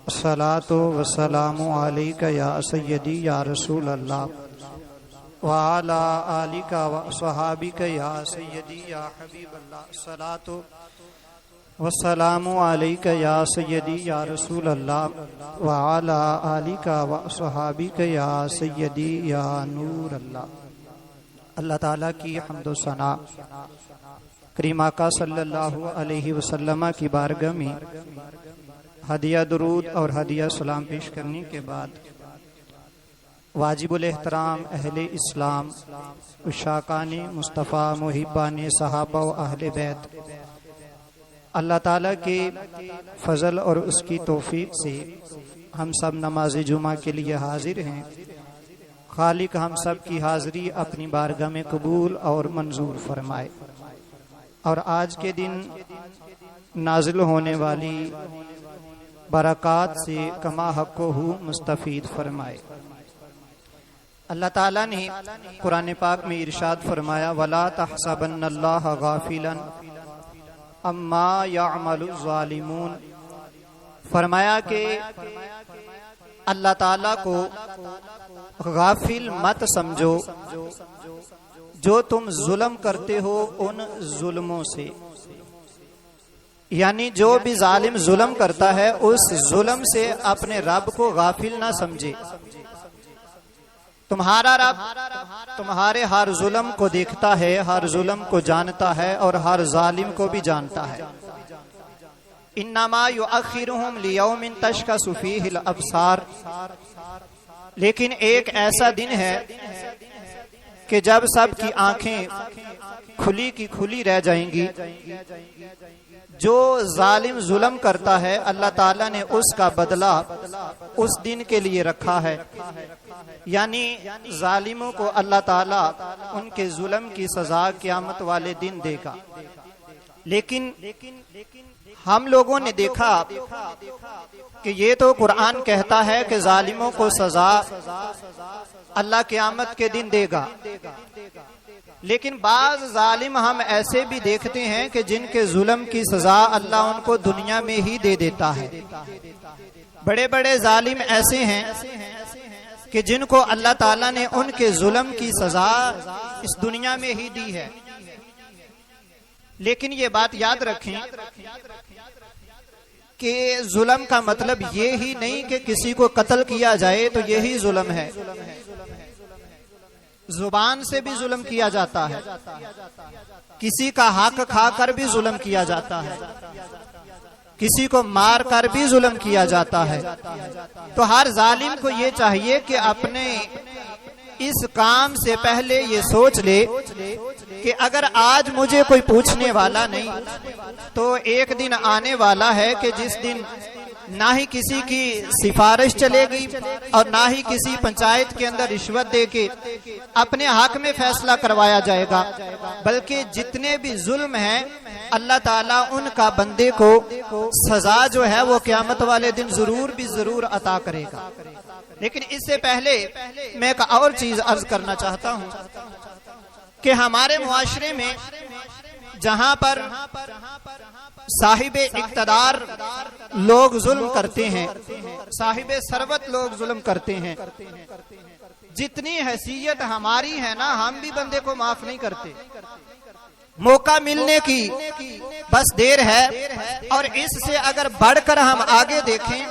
الصلاۃ والسلام علیک یا سیدی یا رسول اللہ وعلی آلک وصحابک یا سیدی یا حبیب اللہ الصلاۃ والسلام علیک یا سیدی یا رسول اللہ وعلی آلک وصحابک یا سیدی یا نور اللہ۔ اللہ تعالیٰ کی حمد و ثنا کریم آقا صلی اللہ علیہ وسلم کی بارگاہ میں ہدیہ درود اور ہدیہ سلام پیش کرنے کے بعد واجب الاحترام اہل اسلام عشاقان مصطفیٰ محبان صحابہ و اہل بیت، اللہ تعالیٰ کے فضل اور اس کی توفیق سے ہم سب نماز جمعہ کے لیے حاضر ہیں۔ خالق ہم سب کی حاضری اپنی بارگاہ میں قبول اور منظور فرمائے، اور آج کے دن نازل ہونے والی برکات سے کما حق ہو مستفید فرمائے۔ اللہ تعالیٰ نے قرآن پاک میں ارشاد فرمایا وَلَا تَحْسَبَنَّ اللَّهَ غَافِلًا عَمَّا يَعْمَلُ الظَّالِمُونَ، فرمایا کہ اللہ تعالیٰ کو غافل مت سمجھو جو تم ظلم کرتے ہو ان ظلموں سے، یعنی جو بھی ظالم ظلم کرتا ہے اس ظلم سے اپنے رب کو غافل نہ سمجھے۔ تمہارا رب تمہارے ہر ظلم کو دیکھتا ہے، ہر ظلم کو جانتا ہے اور ہر ظالم کو بھی جانتا ہے۔ انما یؤخرہم لیوم تشخص فیہ الابصار، لیکن ایک ایسا دن ہے کہ جب سب کی آنکھیں کھلی کی کھلی رہ جائیں گی۔ جو ظالم ظلم کرتا ہے اللہ تعالیٰ نے اس کا بدلہ اس دن کے لیے رکھا ہے، یعنی ظالموں کو اللہ تعالیٰ ان کے ظلم کی سزا قیامت والے دن دے گا۔ لیکن ہم لوگوں نے دیکھا کہ یہ تو قرآن کہتا ہے کہ ظالموں کو سزا اللہ قیامت کے دن دے گا، لیکن بعض ظالم ہم ایسے بھی دیکھتے ہیں کہ جن کے ظلم کی سزا اللہ ان کو دنیا میں ہی دے دیتا ہے۔ بڑے بڑے ظالم ایسے ہیں کہ جن کو اللہ تعالیٰ نے ان کے ظلم کی سزا اس دنیا میں ہی دی ہے۔ لیکن یہ بات یاد رکھیں کہ ظلم کا مطلب یہ ہی نہیں کہ کسی کو قتل کیا جائے تو یہی ظلم ہے۔ زبان سے بھی ظلم کیا جاتا ہے، کسی کا حق کھا کر بھی ظلم کیا جاتا ہے، کسی کو مار کر بھی ظلم کیا جاتا ہے۔ تو ہر ظالم کو یہ چاہیے کہ اپنے اس کام سے پہلے یہ سوچ لے کہ اگر آج مجھے کوئی پوچھنے والا نہیں تو ایک دن آنے والا ہے کہ جس دن نہ ہی کسی کی سفارش چلے گی اور نہ ہی کسی پنچایت کے اندر رشوت دے کے اپنے حق میں فیصلہ کروایا جائے گا، بلکہ جتنے بھی ظلم ہیں اللہ تعالیٰ ان کا بندے کو سزا جو ہے وہ قیامت والے دن ضرور عطا کرے گا۔ لیکن اس سے پہلے میں ایک اور چیز عرض کرنا چاہتا ہوں کہ ہمارے معاشرے میں جہاں پر صاحب اقتدار لوگ ظلم کرتے ہیں، صاحب ثروت لوگ ظلم کرتے ہیں، جتنی حیثیت ہماری ہے نا ہم بھی بندے کو معاف نہیں کرتے۔ موقع ملنے کی بس دیر ہے، اور اس سے اگر بڑھ کر ہم آگے دیکھیں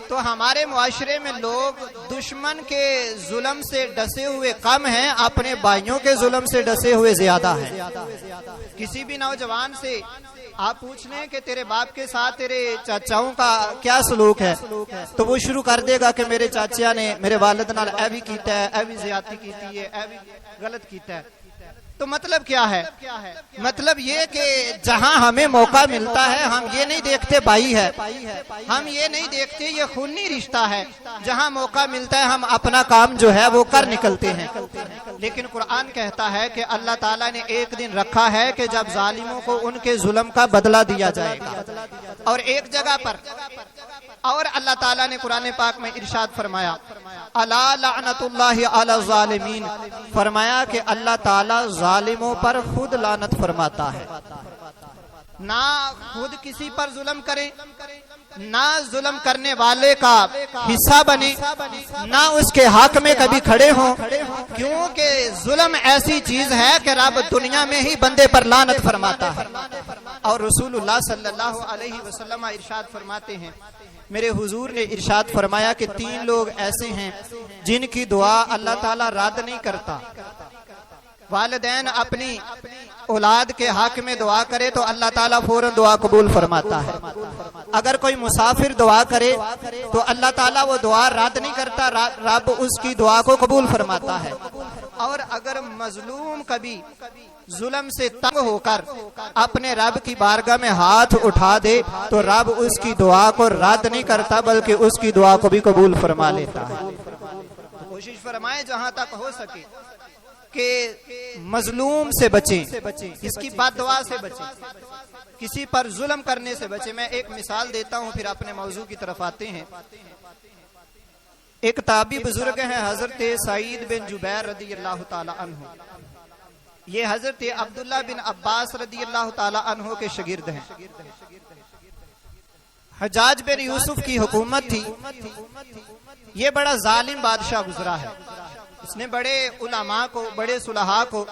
تو ہمارے معاشرے میں لوگ دشمن کے ظلم سے ڈسے ہوئے کم ہیں، اپنے بھائیوں کے ظلم سے ڈسے ہوئے زیادہ ہیں۔ کسی بھی نوجوان سے آپ پوچھ لیں کہ تیرے باپ کے ساتھ تیرے چاچاؤں کا کیا سلوک ہے تو وہ شروع کر دے گا کہ میرے چاچا نے میرے والد نال اے بھی کیتا ہے، اے بھی زیادتی کیتی ہے، اے بھی غلط کیتا ہے۔ تو مطلب کیا ہے؟ مطلب یہ کہ جہاں ہمیں موقع ملتا ہے ہم یہ نہیں دیکھتے بھائی ہے، ہم یہ نہیں دیکھتے یہ خونی رشتہ ہے، جہاں موقع ملتا ہے ہم اپنا کام جو ہے وہ کر نکلتے ہیں۔ لیکن قرآن کہتا ہے کہ اللہ تعالیٰ نے ایک دن رکھا ہے کہ جب ظالموں کو ان کے ظلم کا بدلہ دیا جائے گا، اور ایک جگہ پر اور اللہ تعالیٰ نے قرآن پاک میں ارشاد فرمایا الا لعنت اللہ علی الظالمین، فرمایا کہ اللہ تعالیٰ ظالموں پر خود لعنت فرماتا ہے۔ نہ خود کسی پر ظلم کریں، نہ ظلم کرنے والے کا حصہ بنے، نہ اس کے حق میں کبھی کھڑے ہوں، کیونکہ ظلم ایسی چیز ہے کہ رب دنیا میں ہی بندے پر لعنت فرماتا ہے۔ اور رسول اللہ صلی اللہ علیہ وسلم ارشاد فرماتے ہیں، میرے حضور نے ارشاد فرمایا کہ 3 لوگ ایسے ہیں جن کی دعا اللہ تعالیٰ رد نہیں کرتا۔ والدین اپنی اولاد کے حق میں دعا کرے تو اللہ تعالیٰ فوراً دعا قبول فرماتا ہے۔ اگر کوئی مسافر دعا کرے تو اللہ تعالیٰ وہ دعا رد نہیں کرتا، رب اس کی دعا کو قبول فرماتا ہے۔ اور اگر مظلوم کبھی ظلم سے تنگ ہو کر اپنے رب کی بارگاہ میں ہاتھ اٹھا دے تو رب اس کی دعا کو رد نہیں کرتا بلکہ اس کی دعا کو بھی قبول فرما لیتا ہے۔ کوشش فرمائے جہاں تک ہو سکے کہ مظلوم سے بچیں، اس کی بد دعا سے بچیں، کسی پر ظلم کرنے سے بچیں۔ میں ایک مثال دیتا ہوں پھر اپنے موضوع کی طرف آتے ہیں۔ ایک تابعی بزرگ ہیں حضرت سعید بن جبیر رضی اللہ تعالی عنہ، یہ حضرت عبداللہ بن عباس رضی اللہ تعالی عنہ کے شاگرد ہیں۔ حجاج بن یوسف کی حکومت تھی، یہ بڑا ظالم بادشاہ گزرا ہے، اس نے بڑے علماء کو، بڑے صلحاء کو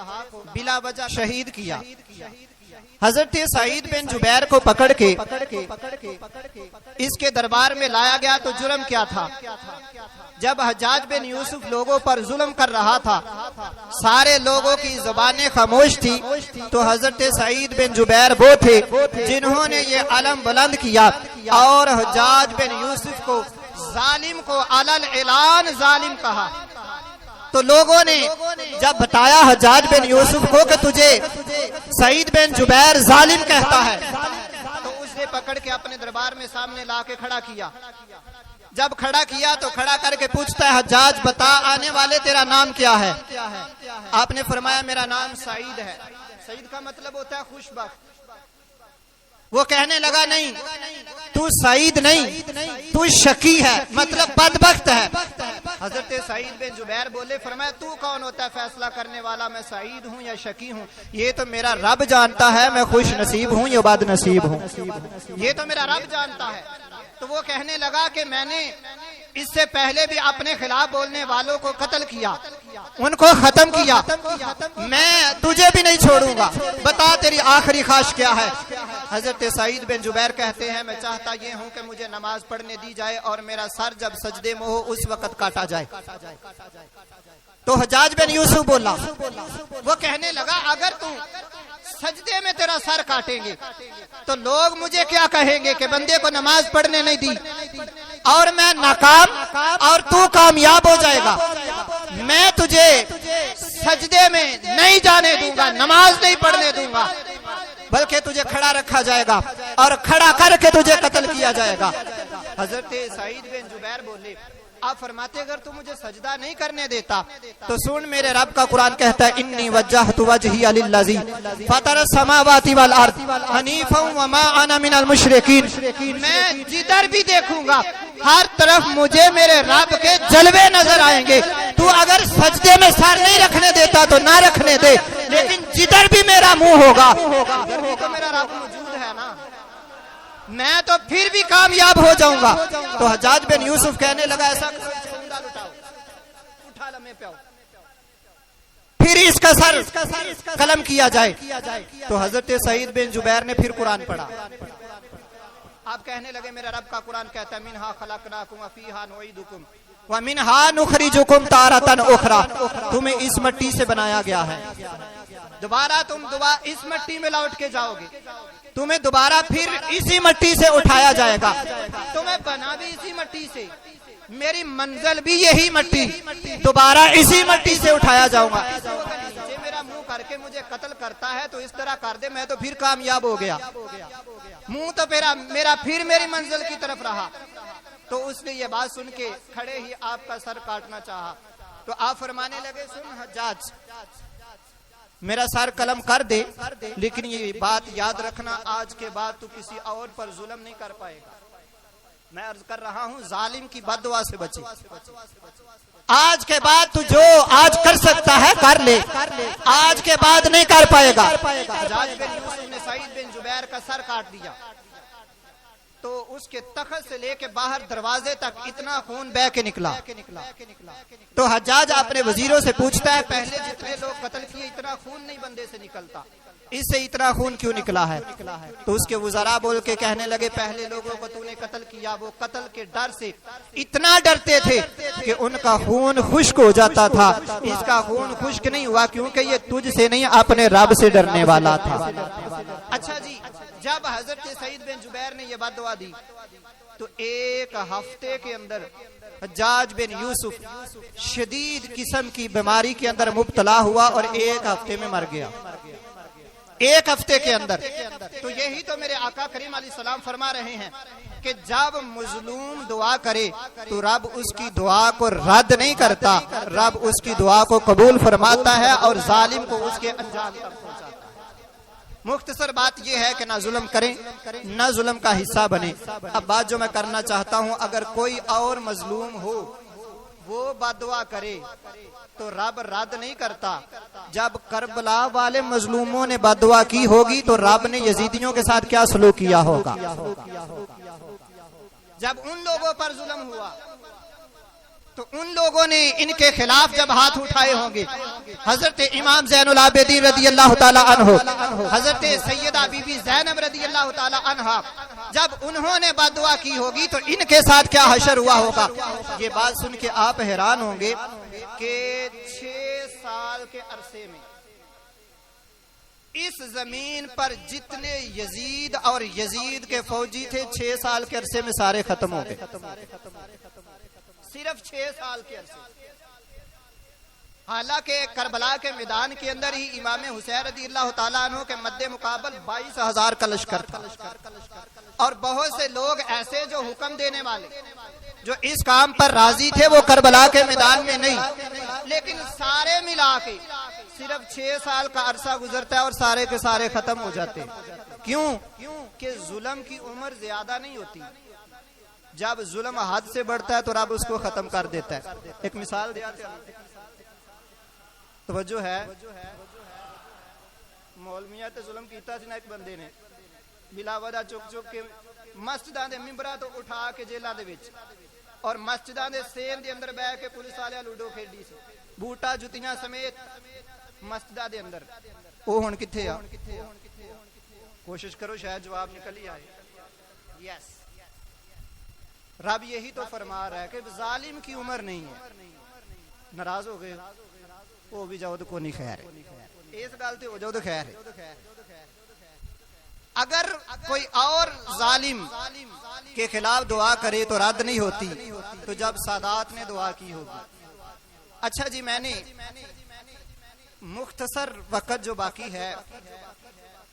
بلا وجہ شہید کیا۔ حضرت سعید بن جبیر کو پکڑ کے اس کے دربار میں لایا گیا تو جرم کیا تھا؟ جب حجاج بن یوسف لوگوں پر ظلم کر رہا تھا، سارے لوگوں کی زبانیں خاموش تھی، تو حضرت سعید بن جبیر وہ تھے جنہوں نے یہ علم بلند کیا اور حجاج بن یوسف کو ظالم کو علل اعلان ظالم کہا۔ تو لوگوں نے جب بتایا حجاج بن یوسف کو کہ تجھے سعید بن جبیر ظالم کہتا ہے، تو اس نے پکڑ کے اپنے دربار میں سامنے لا کے کھڑا کیا۔ جب کھڑا کیا تو کھڑا کر کے پوچھتا ہے، حجاج بتا آنے والے تیرا نام کیا ہے؟ آپ نے فرمایا میرا نام سعید ہے۔ سعید کا مطلب ہوتا ہے خوش بخت۔ وہ کہنے لگا نہیں، تو سعید نہیں، تو شقی ہے، مطلب بدبخت ہے۔ حضرت سعید بن جبیر بولے، فرمایا تو کون ہوتا ہے فیصلہ کرنے والا میں سعید ہوں یا شقی ہوں؟ یہ تو میرا رب جانتا ہے میں خوش نصیب ہوں یا بد نصیب ہوں، یہ تو میرا رب جانتا ہے۔ تو وہ کہنے لگا کہ میں نے اس سے پہلے بھی اپنے خلاف بولنے والوں کو قتل کیا، ان کو ختم کیا، میں تجھے بھی نہیں چھوڑوں گا، بتا تیری آخری خواہش کیا ہے؟ حضرت سعید بن جبیر کہتے ہیں میں چاہتا یہ ہوں کہ مجھے نماز پڑھنے دی جائے اور میرا سر جب سجدے میں ہو اس وقت کاٹا جائے۔ تو حجاج بن یوسف بولا، وہ کہنے لگا اگر تم سجدے میں تیرا سر کاٹیں گے تو لوگ مجھے کیا کہیں گے کہ بندے کو نماز پڑھنے نہیں دی، اور میں ناکام اور تو کامیاب ہو جائے گا۔ میں تجھے سجدے میں نہیں جانے دوں گا، نماز نہیں پڑھنے دوں گا، بلکہ تجھے کھڑا رکھا جائے گا اور کھڑا کر کے تجھے قتل کیا جائے گا۔ حضرت سعید بن جبیر بولے، آپ فرماتے اگر تو مجھے سجدہ نہیں کرنے دیتا تو سن میرے رب کا قرآن کہتا ہے انی وجہت وجہی للذی فطر السماوات والارض حنیفا وما انا من المشرکین، میں جدھر بھی دیکھوں گا ہر طرف مجھے میرے رب کے جلوے نظر آئیں گے۔ تو اگر سجدے میں سر نہیں رکھنے دیتا تو نہ رکھنے دے، لیکن جدھر بھی میرا منہ ہوگا تو میرا رب موجود ہے نا، میں تو پھر بھی کامیاب ہو جاؤں گا۔ تو حجاج بن یوسف کہنے لگا ایسا اٹھا لمحے پہ پھر اس کا سر قلم کیا جائے۔ تو حضرت سعید بن جبیر نے پھر قرآن پڑھا۔ آپ کہنے لگے میرا رب کا قرآن کہتا ہے منہا خلقناکم وفیہا نعیدکم ومنہا نخرجکم تارۃ اخری، تمہیں اس مٹی سے بنایا گیا ہے، دوبارہ تم اس مٹی میں لوٹ کے جاؤ گے، تمہیں دوبارہ پھر اسی مٹی سے اٹھایا جائے گا، تمہیں بنا بھی اسی مٹی سے، میری منزل بھی یہی مٹی، دوبارہ اسی مٹی سے اٹھایا جاؤں گا۔ میرا منہ کر کے مجھے قتل کرتا ہے تو اس طرح کر دے، میں تو پھر کامیاب ہو گیا، منہ تو میرا پھر میری منزل کی طرف رہا۔ تو اس نے یہ بات سن کے کھڑے ہی آپ کا سر کاٹنا چاہا، تو آپ فرمانے لگے سن حجاج میرا سر قلم کر دے، لیکن یہ بات یاد رکھنا آج کے بعد تو کسی اور پر ظلم نہیں کر پائے گا، میں عرض کر رہا ہوں ظالم کی بد دعا سے بچے. آج کے بعد تو جو آج کر سکتا ہے کر لے, آج کے بعد نہیں کر پائے گا. حجاج بن یوسف نے سعید بن جبیر کا سر کاٹ دیا تو اس کے تخت سے لے کے باہر دروازے تک اتنا خون بہہ کے نکلا. تو حجاج اپنے وزیروں سے پوچھتا ہے پہلے جتنے لوگ قتل کیے اتنا خون نہیں بندے سے نکلتا, اس سے اتنا خون کیوں نکلا ہے؟ تو اس کے وزراء بول کے کہنے لگے پہلے لوگوں کو تو نے قتل کیا وہ قتل کے ڈر سے اتنا ڈرتے تھے کہ ان کا خون خشک ہو جاتا تھا, اس کا خون خشک نہیں ہوا کیونکہ یہ تجھ سے نہیں اپنے رب سے ڈرنے والا تھا. اچھا جی, جب حضرت سعید بن جبیر نے یہ بد دعا دی تو ایک ہفتے کے اندر حجاج بن یوسف شدید قسم کی بیماری کے اندر مبتلا ہوا اور ایک ہفتے میں مر گیا, ایک ہفتے کے اندر. تو یہی تو میرے آقا کریم علیہ السلام فرما رہے ہیں کہ جب مظلوم دعا کرے تو رب اس کی دعا کو رد نہیں کرتا, رب اس کی دعا کو قبول فرماتا ہے اور ظالم کو اس کے انجام تک پہنچاتا ہے. مختصر بات یہ ہے کہ نہ ظلم کریں نہ ظلم کا حصہ بنے. اب بات جو میں کرنا چاہتا ہوں, اگر کوئی اور مظلوم ہو وہ بد دعا کرے تو رب رد نہیں کرتا. جب کربلا والے مظلوموں نے بد دعا کی ہوگی تو رب نے یزیدیوں کے ساتھ کیا سلوک کیا ہوگا؟ جب ان لوگوں پر ظلم ہوا تو ان لوگوں نے ان کے خلاف جب ہاتھ اٹھائے ہوں گے, حضرت امام زین العابدین رضی اللہ تعالی عنہ, حضرت سیدہ بی بی زینب رضی اللہ تعالی عنہا, جب انہوں نے بد دعا کی ہوگی تو ان کے ساتھ کیا حشر ہوا ہوگا؟ یہ بات سن کے آپ حیران ہوں گے کہ 6 سال کے عرصے میں اس زمین پر جتنے یزید اور یزید کے فوجی تھے 6 سال کے عرصے میں سارے ختم ہو گئے, صرف 6 سال کے عرصے. حالانکہ کربلا کے میدان کے اندر ہی امام حسین رضی اللہ تعالیٰ عنہ کے مد مقابل 22,000 کا لشکر تھا, اور بہت سے لوگ ایسے جو حکم دینے والے جو اس کام پر راضی تھے وہ کربلا کے میدان میں نہیں, لیکن سارے ملا کے صرف 6 سال کا عرصہ گزرتا ہے اور سارے کے سارے ختم ہو جاتے. کیوں کہ ظلم کی عمر زیادہ نہیں ہوتی, جب ظلم حد سے بڑھتا ہے تو رب اس کو ختم کر دیتا ہے. ایک مثال دیا توجہ ہے, مولویاں تے ظلم کیتا سی نا ایک بندے نے بلا وجہ چک چک کے مسجداں دے ممبراں تو اٹھا کے جیلاں دے وچ اور مسجداں دے سین دے اندر بیٹھ کے پولیس والے لوڈو کھیڈی سی, بوٹا جتیاں سمیت مسجداں دے اندر. او ہن کتھے آ؟ کوشش کرو شاید جواب نکل ہی آئے. یس, رب یہی تو فرما رہا ہے کہ ظالم کی عمر نہیں ہے. ناراض ہو گئے وہ بھی جاؤ تو کوئی نہیں خیر ہے, اس گل تے ہو جاؤ تو خیر ہے. اگر کوئی اور ظالم کے خلاف دعا کرے تو رد نہیں ہوتی, تو جب سادات نے دعا کی ہوگی. اچھا جی, میں نے مختصر وقت جو باقی ہے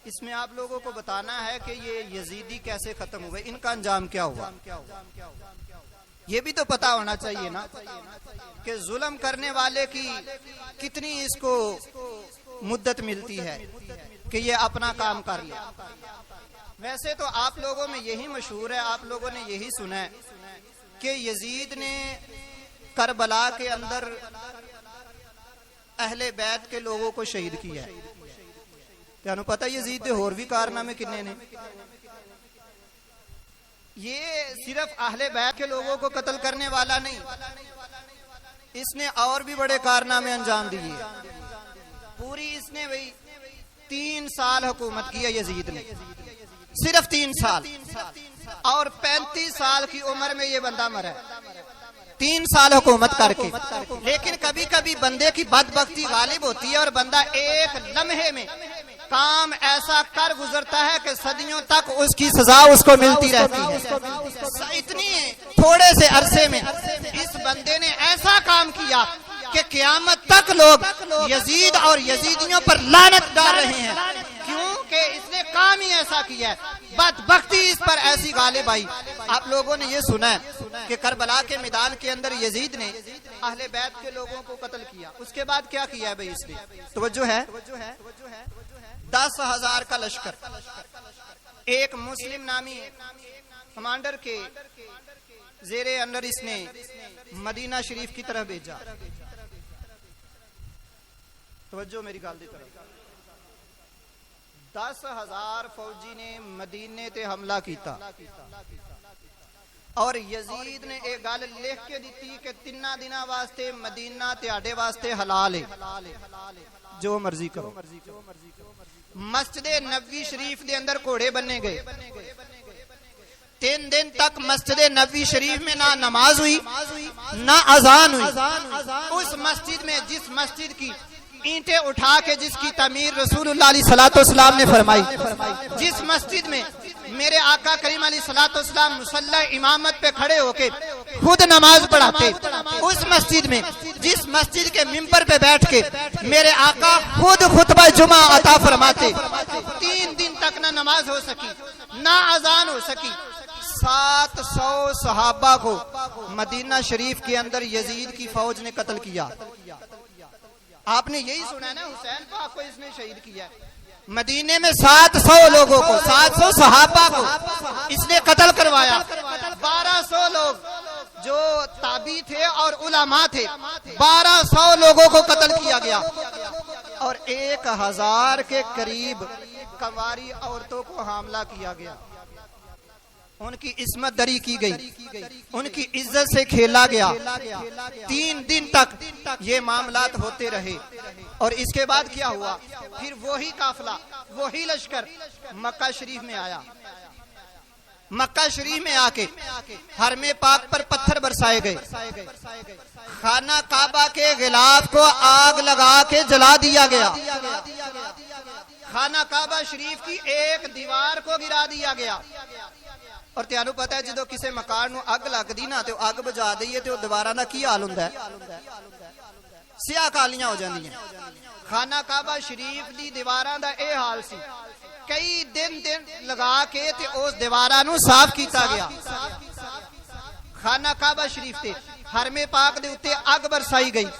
اس میں آپ لوگوں کو بتانا ہے کہ یہ یزیدی کیسے ختم ہوئے, ان کا انجام کیا ہوا. یہ بھی تو پتا ہونا چاہیے نا کہ ظلم کرنے والے کی کتنی اس کو مدت ملتی ہے کہ یہ اپنا کام کر لے. ویسے تو آپ لوگوں میں یہی مشہور ہے, آپ لوگوں نے یہی سنا ہے کہ یزید نے کربلا کے اندر اہل بیت کے لوگوں کو شہید کیا ہے. تانوں پتہ یزید دے اور بھی کارنامے کنے نے. یہ صرف اہل بیت کے لوگوں کو قتل کرنے والا نہیں, اس نے اور بھی بڑے کارنامے انجام دیے. پوری اس نے 3 سال حکومت کی ہے یزید نے, صرف 3 سال, اور 35 سال کی عمر میں یہ بندہ مرا ہے 3 سال حکومت کر کے. لیکن کبھی کبھی بندے کی بدبختی غالب ہوتی ہے اور بندہ ایک لمحے میں کام ایسا کر گزرتا ہے کہ صدیوں تک اس کی سزا اس کو ملتی رہتی ہے. اتنی تھوڑے سے عرصے میں اس بندے نے ایسا کام کیا کہ قیامت تک لوگ یزید اور یزیدیوں پر لعنت ڈال رہے ہیں. کیوں کہ اس نے کام ہی ایسا کیا ہے, بدبختی اس پر ایسی غالب آئی. آپ لوگوں نے یہ سنا ہے کہ کربلا کے میدان کے اندر یزید نے اہل بیت کے لوگوں کو قتل کیا. اس کے بعد کیا کیا ہے بھائی اس نے؟ توجہ ہے, 10,000 کا لشکر, ایک مسلم نامی کمانڈر کے زیر انڈر اس نے مدینہ شریف کی طرف بھیجا. توجہ میری گل دی طرف. 10,000 فوجی نے مدینے تے حملہ کیتا اور یزید نے ایک گل لکھ کے دیتی کہ 3 دنوں واسطے مدینہ تہاڈے واسطے حلال ہے, جو مرضی کرو. مسجد نبوی شریف دے اندر گھوڑے بننے گئے. 3 دن تک مسجد نبوی شریف میں نہ نماز ہوئی نہ اذان ہوئی. اس مسجد میں, جس مسجد کی اینٹیں اٹھا کے جس کی تعمیر رسول اللہ علیہ الصلوۃ والسلام نے فرمائی, جس مسجد میں میرے آقا کریم علیہ الصلوۃ والسلام مصلی امامت پہ کھڑے ہو کے خود نماز پڑھاتے, اس مسجد میں, جس مسجد کے ممبر پہ بیٹھ کے میرے آقا خود خطبہ جمعہ عطا فرماتے, 3 دن تک نہ نماز ہو سکی نہ اذان ہو سکی. 700 صحابہ کو مدینہ شریف کے اندر یزید کی فوج نے قتل کیا. آپ نے یہی سنا ہے نا, حسین پاک کو اس نے شہید کیا ہے. مدینے میں 700 لوگوں کو, 700 صحابہ کو اس نے قتل کروایا. 1200 لوگ جو تابعی تھے اور علماء تھے, 1200 لوگوں کو قتل کیا گیا اور 1000 کے قریب کنواری عورتوں کو حاملہ کیا گیا. ان کی عصمت دری کی گئی, ان کی عزت سے کھیلا گیا. 3 دن تک یہ معاملات ہوتے رہے اور اس کے بعد کیا ہوا, پھر وہی قافلہ, وہی لشکر مکہ شریف میں آیا. مکہ شریف میں آ کے حرم پاک پر پتھر برسائے گئے. خانہ کعبہ کے غلاف کو آگ لگا کے جلا دیا گیا. خانہ کعبہ شریف کی ایک دیوار کو گرا دیا گیا. اور تیانو پتہ ہے جدو کسے مکان نو اگ لگ دی نا تے اگ بجا دئیے تے دوبارہ نہ کی حال ہوندا ہے, سیاہ کالیاں ہو جاندیاں. خانہ کعبہ شریف دی دیواراں دا اے حال سی, کئی دن لگا کے تے اس دیواراں نو صاف کیتا گیا. خانہ کعبہ شریف تے حرم پاک دے اوتے اگ برسائی گئی.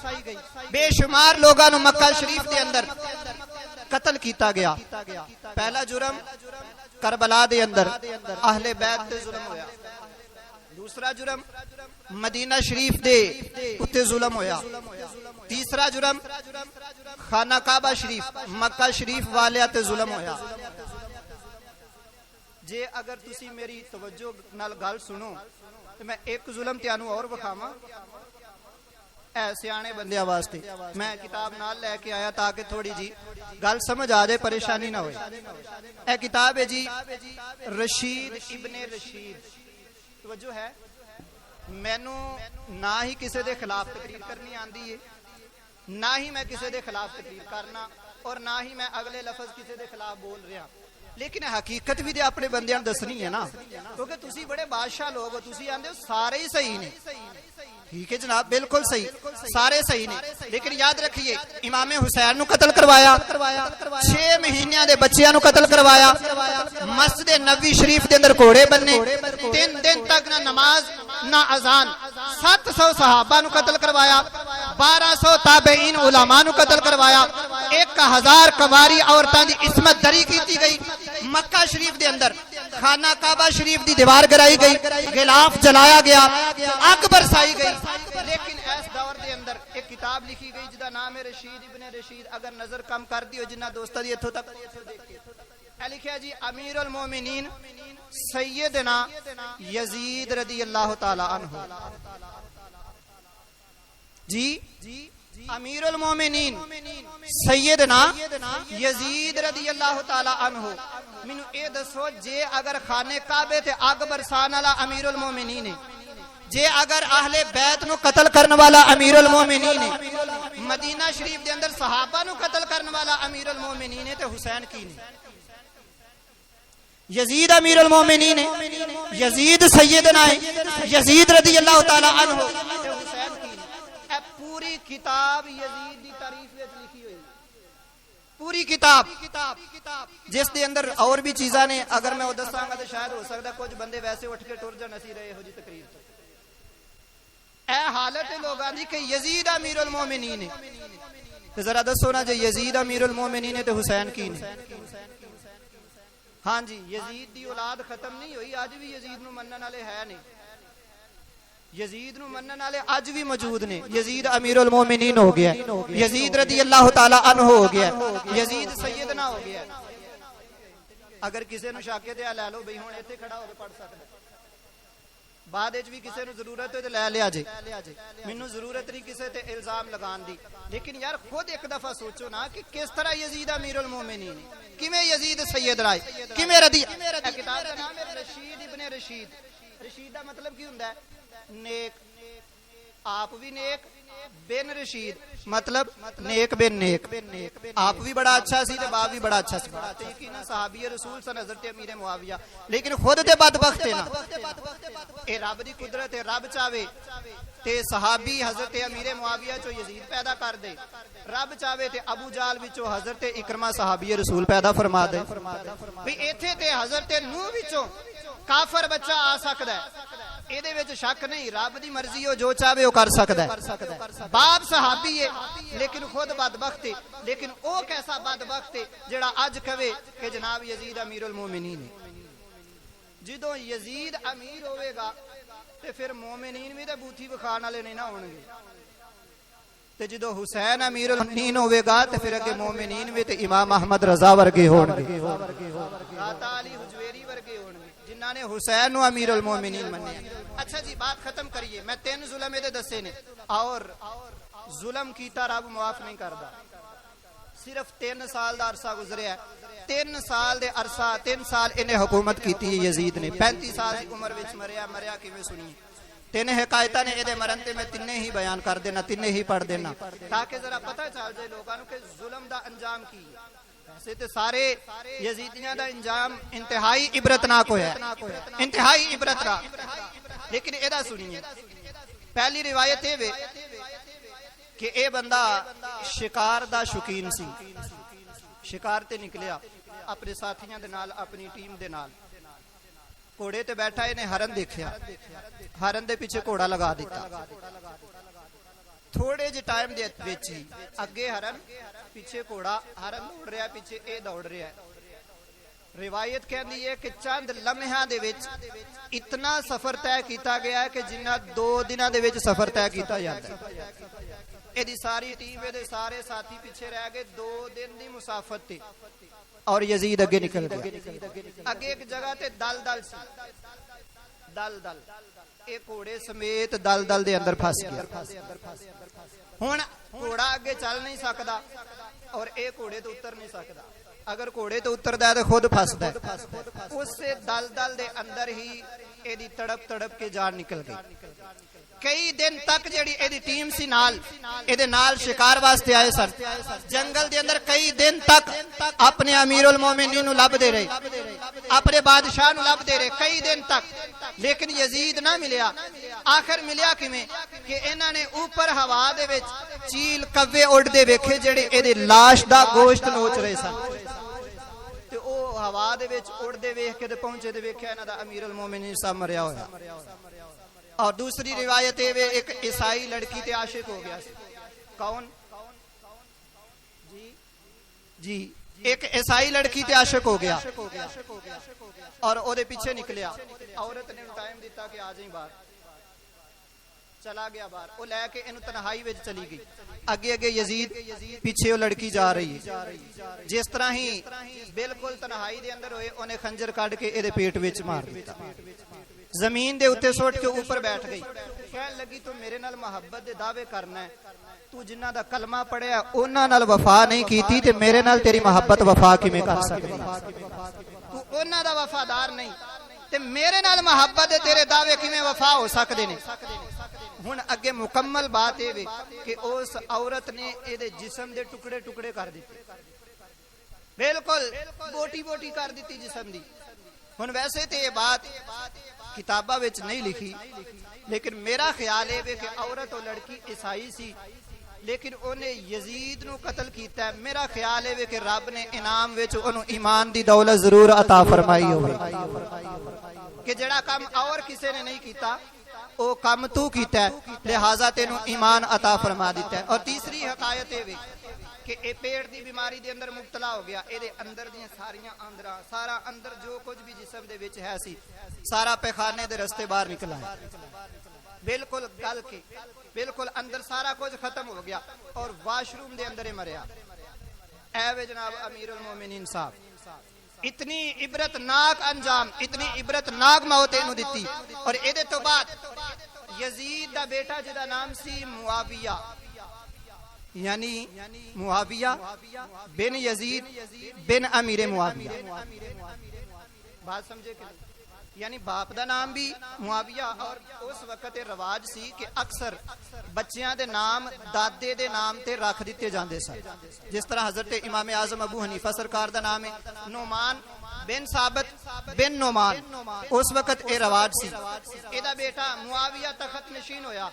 بے شمار لوگاں نو مکہ شریف دے اندر قتل کیتا گیا. پہلا جرم کربلا دے اندر اہل بیت تے ظلم ہویا. دوسرا جرم مدینہ شریف دے اتے ظلم ہویا. تیسرا جرم خانہ کعبہ شریف مکہ شریف والیاں تے ظلم ہویا. جے اگر تسی میری توجہ نال گل سنو تو میں ایک ظلم تیانو اور وکھاواں. اے سیانے بندیاں واسطے میں کتاب نال لے کے آیا تاکہ تھوڑی جی گل سمجھ آ جائے, پریشانی نہ ہوئے. اے کتاب ہے جی رشید ابن رشید. توجہ ہے, مینو نہ ہی کسی دے خلاف تقریر کرنی آندی ہے, نہ ہی میں کسی دے خلاف تقریر کرنا, اور نہ ہی میں اگلے لفظ کسی دے خلاف بول رہا, لیکن حقیقت بھی دے اپنے بندیاں دسنی ہے نا, کیونکہ تسی بڑے بادشاہ لوگ ہو, تسی آندے ہو سارے ہی صحیح نے. ٹھیک ہے جناب, بالکل صحیح, سارے صحیح نے, لیکن یاد رکھیے امام حسین نو قتل کروایا, 6 مہینے دے بچیاں نو قتل کروایا, مسجد نبوی شریف دے اندر گھوڑے بننے, 3 دن تک نہ نماز نہ اذان, 700 صحابہ نو قتل کروایا, 1200 تابعین علماء نو قتل کروایا, 1000 کنواری عورتاں دی عصمت دری کیتی گئی. مکہ شریف دے اندر خانہ کعبہ شریف دی دیوار گرائی گئی, غلاف جلایا گیا, اگ برسائی گئی. لیکن اس دور دے اندر ایک کتاب لکھی گئی جدا نام ہے رشید ابن رشید. اگر نظر کم کر دیو جنہ دوستاں دی اتھوں تک اے لکھیا جی امیر المومنین سیدنا یزید رضی اللہ تعالی عنہ. جی امیر المومنین سیدنا یزید رضی اللہ تعالی عنہ. مینوں اے دسو, جے اگر خانے کعبے تے اگ برسان والا امیر المومنین ہے, جے اگر اہل بیت نو قتل کرنے والا امیر المومنین ہے, مدینہ شریف دے اندر صحابہ نو قتل کرنے والا امیر المومنین ہے, تے حسین کی نے؟ یزید امیر المومنین ہے, یزید سیدنا ہے, یزید رضی اللہ تعالی عنہ, تے حسین کی نے؟ اے پوری کتاب یزید دی تعریف وچ لکھی ہوئی, پوری کتاب جس دے اندر اور بھی چیزاں نے. اگر میں وہ دساں گا تو شاید ہو سکتا کچھ بندے ویسے اٹھ کے ٹر جان اسی رہے ہو جی تقریر تو. اے حالت لوگاں دی کہ یزید امیر المومنین ہے, تے ذرا دسو نا جے یزید امیر المومنین ہے تے حسین کی نے؟ ہاں جی یزید دی اولاد ختم نہیں ہوئی، اج بھی یزید نو منن والے ہے نے، یزید نو منن والے اج بھی موجود نے۔ یزید امیر المومنین ہو گیا، یزید رضی اللہ تعالی عنہ ہو گیا، یزید سیدنا ہو گیا۔ اگر کسی نو شک ہے تے لے لو بھئی ہن ایتھے کھڑا ہو کے پڑھ سکدا، بعد وچ بھی کسی نو ضرورت ہوئے تے لے لیا جے، مینوں ضرورت نہیں کسی تے الزام لگان دی۔ لیکن یار خود ایک دفعہ سوچو نا کہ کس طرح یزید امیر المومنین ہے، کیویں یزید سید رائے، کیویں رضی۔ کتاب کا نام ہے رشید ابن رشید۔ رشید دا مطلب کی ہوندا ہے؟ نیک، آپ بھی نیک، بن رشید مطلب نیک بن نیک۔ آپ بھی بڑا اچھا سی تے باپ بھی بڑا اچھا سی، یقینا صحابی رسول سن حضرت امیر معاویہ، لیکن خود تے بدبخت ہے نا، اے رب دی قدرت ہے، رب چاہے تے صحابی حضرت امیر معاویہ چو یزید پیدا کر دے، رب چاہے تے ابو جہل وچوں حضرت اکرمہ صحابی رسول پیدا فرما دے۔ بھئی ایتھے تے حضرت نوح وچوں کافر بچہ آ سکدا ہے، ایدے وچ شک نہیں، رب دی مرضی ہو جو چاہے وہ کر سکدا ہے۔ باپ صحابی ہے لیکن خود بدبخت ہے، لیکن او کیسا بدبخت ہے جڑا اج کہے کہ جناب یزید امیر المومنین ہے۔ جدوں یزید امیر ہوئے گا تے پھر مومنین بھی تے بوتھی بخان والے نہیں نہ ہون گے، تے جدوں حسین امیر المومنین ہوئے گا تے پھر اگے مومنین بھی تے امام احمد رضا ورگے ہون گے، داتا علی حجویری ورگے ہون گے جنہاں نے حسین نو امیر المومنین منیا۔ اچھا جی بات ختم کریے، میں 3 ظلم دے دسے نے، اور ظلم کیتا رب معاف نہیں کردا۔ صرف 3 سال دا عرصہ گزریا ہے، 3 سال دے عرصہ 3 سال انہیں حکومت کیتی ہے یزید نے، 35 سال دی عمر وچ مریا کیویں سنیے۔ 3 حکایتاں نے ایدے مرن تے میں 3 ہی بیان کر دینا، 3 ہی پڑھ دینا تاکہ ذرا پتہ چل جائے لوگاں نوں کہ ظلم دا انجام کی ہے۔ ویسے تے سارے یزیدیاں دا انجام انتہائی عبرتناک ہویا ہے، انتہائی عبرتناک، لیکن ایدا سنیے۔ پہلی روایت اے وے کہ اے بندہ شکار دا شوقین سی، شکار تے نکلیا اپنے ساتھیاں دے نال، اپنی ٹیم دے نال، گھوڑے تے بیٹھا انہیں ہرن دیکھیا، ہرن دے پیچھے گھوڑا لگا دیتا، تھوڑے جے ٹائم دے وچ ہی اگے ہرن پیچھے گھوڑا، ہرن دوڑ رہا ہے پیچھے اے دوڑ رہا ہے۔ روایت کہندی ہے کہ چند لمحاں دے وچ اتنا سفر طے کیتا گیا ہے کہ جنہ 2 دناں دے وچ سفر طے کیتا جاندا ہے۔ ایدی ساری ٹیم دے سارے ساتھی پیچھے رہ گئے، 2 دن دی مسافت تے، اور یزید اگے نکل گیا۔ اگے ایک جگہ تے دل سی، دل اے گھوڑے سمیت دل دے اندر پھس گیا۔ ہن گھوڑا اگے چل نہیں سکدا اور اے گھوڑے تو اتر نہیں سکدا، اگر گھوڑے تو اتردا ہے تو خود پھسدا ہے۔ اس سے دل دے اندر ہی ایدی تڑپ کے جان نکل گئی۔ کئی دن تک جڑی ایدی ٹیم سی نال ایدے نال شکار واسطے آئے سن، جنگل دے اندر کئی دن تک اپنے امیر المومنین نو لب دے رہے، اپنے بادشاہ نو لب دے رہے کئی دن تک، لیکن یزید نہ ملیا۔ آخر ملیا کیویں کہ انہاں نے اوپر ہوا دے وچ چیل کوے اڑدے ویکھے جڑے ایدے لاش دا گوشت نوچ رہے سن، تے او ہوا دے وچ اڑدے ویکھ کے تے پہنچے تے ویکھیا انہاں دا امیر المومنین صاحب مریا ہویا۔ اور دوسری روایت ہے ایک عیسائی لڑکی تے عاشق ہو گیا سی۔ کون؟ جی ایک عیسائی لڑکی تے عاشق ہو گیا اور او دے پیچھے نکلیا، عورت نے ٹائم دیتا کہ آ جائیں باہر، چلا گیا باہر، وہ لے کے انہوں تنہائی وچ چلی گئی، اگے یزید پیچھے وہ لڑکی جا رہی ہے، جس طرح ہی بالکل تنہائی دے اندر ہوئے انہیں خنجر کاٹ کے اے دے پیٹ وچ مار دیتا، زمین دے اتے سوٹ کے اوپر بیٹھ گئی، کہنے لگی تو میرے نال محبت دے دعوے کرنا ہے، تو جنہ دا کلمہ پڑھیا انہاں نال وفا نہیں کیتی تے میرے نال تیری محبت وفا کیویں کر سکتی، تو انہاں دا وفادار نہیں تے میرے نال محبت دے تیرے دعوے کیویں وفا ہو سکدے نے۔ ہن اگے مکمل بات اے وے کہ اس عورت نے اے دے جسم دے ٹکڑے ٹکڑے کر دیتے، بالکل بوٹی بوٹی کر دیتی جسم دی۔ ہن ویسے تے یہ بات کتاباں وچ نہیں لکھی، لیکن میرا خیال ہے کہ عورت اور لڑکی عیسائی سی لیکن انہیں یزید نو قتل کیتا ہے، میرا خیال ہے کہ رب نے انعام وچ انہوں ایمان دی دولت ضرور عطا فرمائی ہوئے کہ جڑا کام اور کسے نے نہیں کیتا او کام تو کیتا ہے، لہٰذا تینوں ایمان عطا فرما دیتا ہے۔ اور تیسری حقایت ہے کہ اے پیٹ دی بیماری دے اندر مبتلا ہو گیا، اے دے اندر دیاں ساریاں آندراں سارا اندر جو کچھ بھی جسم دے وچ ہے سی سارا پیخانے دے رستے باہر نکلا ہے، بالکل گل کے بالکل اندر سارا کچھ ختم ہو گیا اور واش روم دے اندر مریا۔ اے وے جناب امیر المومنین صاحب، اتنی عبرت ناک انجام، اتنی عبرت ناک موت اینو دتی۔ اور اے دے تو بعد یزید دا بیٹا جدا نام سی معاویہ، یعنی معاویہ بن یزید بن امیر معاویہ، بات سمجھے کہ یعنی باپ دا نام بھی معاویہ، اور اس وقت رواج سی کہ اکثر بچیاں دے نام دادے دے نام تے رکھ دیتے جاندے سن، جس طرح حضرت امام اعظم ابو حنیفہ سرکار دا نام ہے نعمان بن ثابت بن نعمان، اس وقت اے رواج سی۔ اے دا بیٹا معاویہ تخت نشین ہویا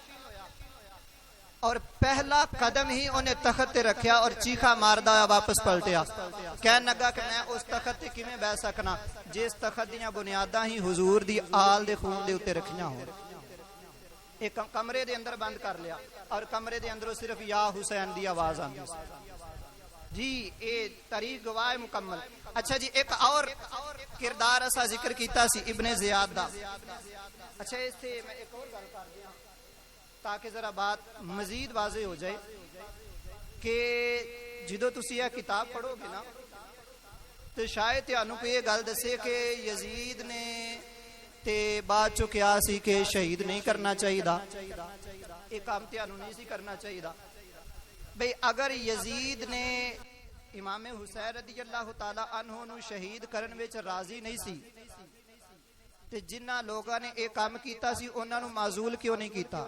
اور پہلا قدم ہی انہیں تخت تے رکھیا اور چیخا ماردا ہوا واپس پلٹیا، کہن لگا کہ میں اس تخت تے کیویں بیٹھ سکنا جس تخت دیاں بنیاداں ہی حضور دی آل دے خون دے اوتے رکھیاں ہون۔ ایک کمرے دے اندر بند کر لیا اور کمرے دے اندروں صرف یا حسین دی آواز آندی جی، اے تاریخ گواہ مکمل۔ اچھا جی، ایک اور کردار اسا ذکر کیتا سی ابن زیاد دا، اچھا اس سے میں ایک اور گل کر دیا تاکہ ذرا بات مزید واضح ہو جائے کہ جدو تسی یہ کتاب پڑھو گے نا تو شاید تیانوں کو یہ گل دسے کہ یزید نے تے بعد چو کیا سی کہ شہید نہیں کرنا چاہیے دا، ایک کام تیانوں نہیں سی کرنا چاہیے دا۔ بھئی اگر یزید نے امام حسین رضی اللہ تعالی عنہ نو شہید کرن وچ راضی نہیں سی تے جنہ لوگاں نے ایک کام کیتا سی انہاں نو معزول کیوں نہیں کیتا؟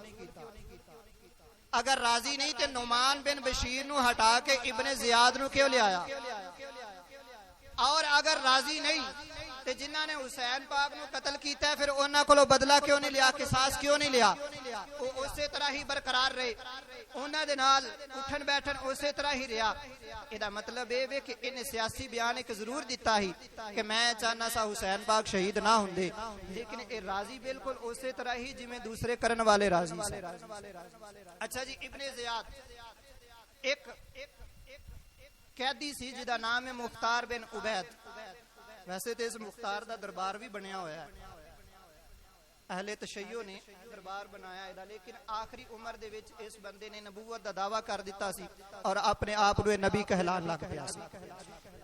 اگر راضی نہیں تے نعمان بن بشیر نو ہٹا کے ابن زیاد نو کیوں لے آیا؟ اور اگر راضی نہیں تے جنہاں نے حسین پاک نو قتل کیتا ہے پھر انہاں کولو بدلہ کیوں نہیں لیا، قصاص کیوں نہیں لیا؟ وہ اسی طرح ہی برقرار رہے، انہاں دے نال اٹھن بیٹھن اسی طرح ہی رہا۔ ادا مطلب اے وے کہ انہیں سیاسی بیان ایک ضرور دیتا ہی کہ میں چاہنا سا حسین پاک شہید نہ ہوندے، لیکن اے راضی بالکل اسی طرح ہی جی میں دوسرے کرن والے راضی سے۔ اچھا جی، ابن زیاد ایک قیدی سی جدا نام ہے مختار بن عبید، ویسے تو اس مختار دا دربار بھی بنیا ہوا ہے، اہل تشیع نے دربار بنایا ہے، لیکن آخری عمر دے وچ اس بندے نے نبوت دا دعویٰ کر دیتا سی اور اپنے آپ نو نبی کہلان لگ پیا سی۔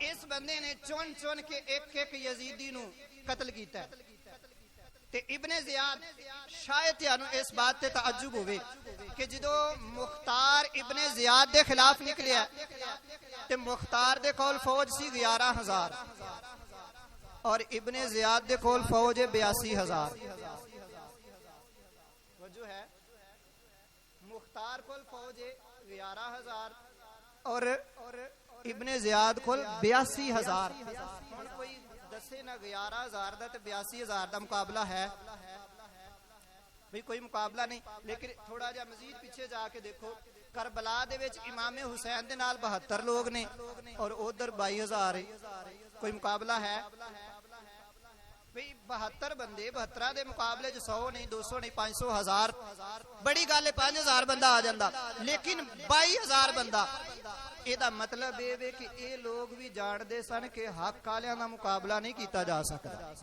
اس بندے نے چن چن کے ایک ایک یزیدی نو قتل کیتا ہے تے ابن زیاد شاید تانوں اس بات تے تعجب ہوئے کہ جدو مختار ابن زیاد دے خلاف نکلیا تے مختار دے کول فوج سی 11,000 اور ابن زیاد دے کول فوج ہے 82,000۔ وجہ ہے مختار کول فوج ہے 11,000 اور ابن زیاد کول 82,000۔ ہن کوئی دسے نہ 11,000 دا تے 82,000 دا مقابلہ ہے؟ بھئی کوئی مقابلہ نہیں، لیکن تھوڑا جا مزید پیچھے جا کے دیکھو کربلا دے وچ امام حسین دے نال 72 لوگ نے اور ادھر 22,000 ہے، کوئی مقابلہ ہے؟ بھئی 72 بندے 72 دے مقابلے جو 100 نہیں 200 نہیں 500 1000 بڑی گل ہے، 5000 بندہ آ جاندہ، لیکن 22,000 بندہ، اے دا مطلب اے کہ اے لوگ بھی جان دے سن کہ حق والیاں دا مقابلہ نہیں کیتا جا سکتا۔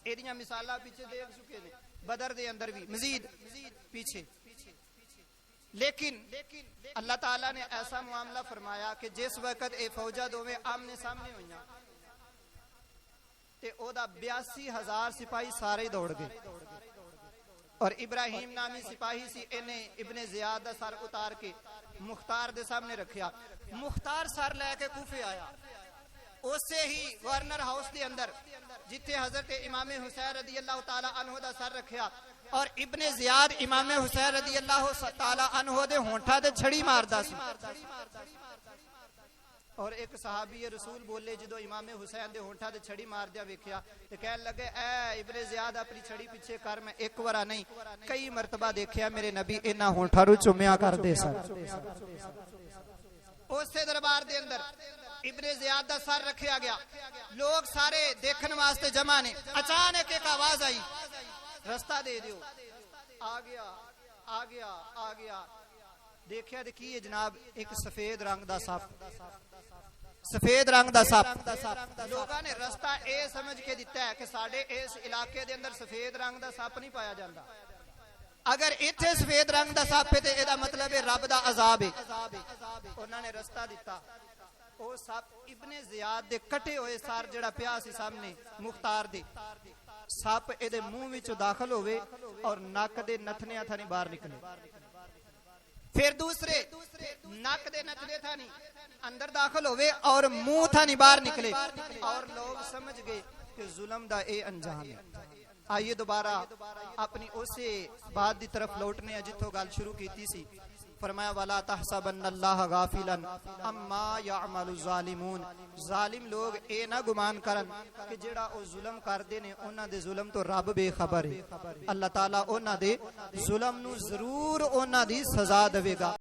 اے دیاں مثالاں پیچھے دیکھ چکے نے، بدر دے اندر بھی مزید پیچھے، لیکن اللہ تعالیٰ نے ایسا معاملہ فرمایا کہ جس وقت اے فوجہ دوویں آمنے سامنے ہوئیاں تے او دا 82,000 سپاہی سارے دوڑ گئے اور ابراہیم نامی سپاہی سی انہیں ابن زیاد دا سر اتار کے مختار دے سامنے رکھیا، مختار سر لے کے کوفے آیا، اسے ہی گورنر ہاؤس دے اندر جتھے حضرت امام حسین رضی اللہ تعالی عنہ دا سر رکھیا اور ابن زیاد امام حسین رضی اللہ تعالی عنہ دے ہونٹھا دے چھڑی ماردا سی، اور ایک صحابی رسول بولے جدو امام حسین دے ہونٹھا دے چھڑی مار دیا ویکھیا تے کہن لگے اے ابن زیاد اپنی چھڑی پیچھے کر، میں ایک ورا نہیں کئی مرتبہ دیکھیا میرے نبی انہاں ہونٹھاں نو چومیا کر دے سن۔ اسے دربار دے اندر ابن زیاد دا سر رکھیا گیا، لوگ سارے دیکھن واسطے جمع نے، اچانک ایک آواز آئی رستہ دے دیو، آ گیا دیکھیا دیکھیے جناب ایک سفید رنگ دا سپ، سفید رنگ دا سپ، لوگاں نے رستہ اے سمجھ کے دیتا ہے کہ ساڈے اس علاقے دے اندر سفید رنگ دا سپ نہیں پایا جاندا، اگر ایتھے سفید رنگ دا سپ ہے تے اے دا مطلب ہے رب دا عذاب ہے۔ انہاں نے رستہ دیتا، او سپ ابن زیاد دے کٹے ہوئے سار جڑا پیا سی سامنے مختار دے، سپ اے دے منہ وچ داخل ہوئے اور نک دے نتھنیاں تھانی باہر نکلے، پھر دوسرے نک دے نتنے تھانی اندر داخل ہوئے اور منہ تھانی باہر نکلے، اور لوگ سمجھ گئے کہ ظلم دا اے انجام ہے۔ آئیے دوبارہ اپنی اسے بات دی طرف لوٹنے جتھوں گل شروع کیتی سی، فرمایا وَلَا تَحْسَبَنَّ اللَّهَ غَافِلًا عَمَّا يَعْمَلُ الظَّالِمُونَ، ظالم لوگ اے نہ گمان کرن کہ جڑا او ظلم کردے نے انہاں دے ظلم تو رب بے خبر ہے، اللہ تعالیٰ انہاں دے ظلم نو ضرور انہاں دی سزا دے گا۔